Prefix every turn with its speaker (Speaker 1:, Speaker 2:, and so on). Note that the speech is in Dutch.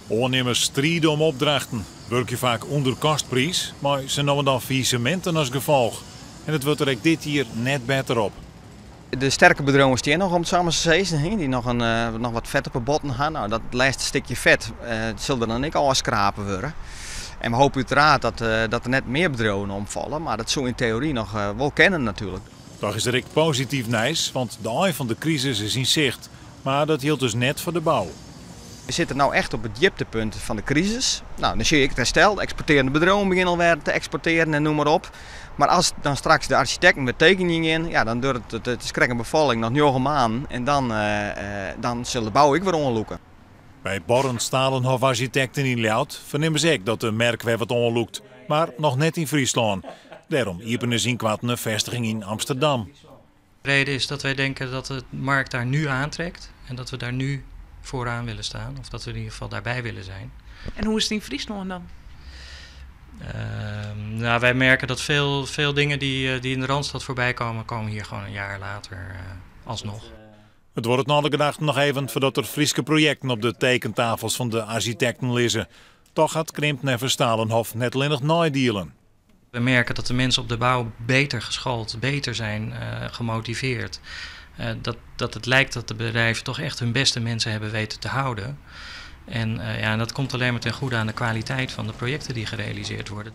Speaker 1: Ondernemers strijden om opdrachten, werken vaak onder kostprijs, maar ze nemen dan faillissementen als gevolg. En het wordt er ook dit hier net beter op.
Speaker 2: De sterke bedrijven staan nog om het samen te zeggen, die nog wat vet op de botten gaan. Nou, dat laatste stukje vet zal er dan ook al schrapen worden. En we hopen uiteraard dat er net meer bedrijven omvallen, maar dat zou in theorie nog wel kennen natuurlijk.
Speaker 1: Toch is er ook positief nieuws, want de eind van de crisis is in zicht. Maar dat hield dus net voor de bouw.
Speaker 2: We zitten nu echt op het dieptepunt van de crisis. Nou, dan zie ik het herstel, de exporterende bedrijven beginnen alweer te exporteren en noem maar op. Maar als dan straks de architecten met tekeningen in, ja, dan duurt het schrikken bevalling nog 9 maanden en dan zullen de bouw ik weer onloeken.
Speaker 1: Bij Borren Stalenhof Architecten in Ljout vernemen ze ook dat de merk weer wat onloekt, maar nog net in Friesland. Daarom iepen ze in kwaad een vestiging in Amsterdam.
Speaker 3: De reden is dat wij denken dat de markt daar nu aantrekt en dat we daar nu vooraan willen staan, of dat we in ieder geval daarbij willen zijn.
Speaker 4: En hoe is het in Friesland dan?
Speaker 3: Nou, wij merken dat veel dingen die in de Randstad voorbij komen hier gewoon een jaar later alsnog.
Speaker 1: Het wordt na de gedachte nog even voordat er Friese projecten op de tekentafels van de architecten liggen. Toch gaat Krimpt Never Stalenhof net alleen nog naaidealen.
Speaker 3: We merken dat de mensen op de bouw beter geschoold, beter zijn gemotiveerd. Dat het lijkt dat de bedrijven toch echt hun beste mensen hebben weten te houden. En dat komt alleen maar ten goede aan de kwaliteit van de projecten die gerealiseerd worden.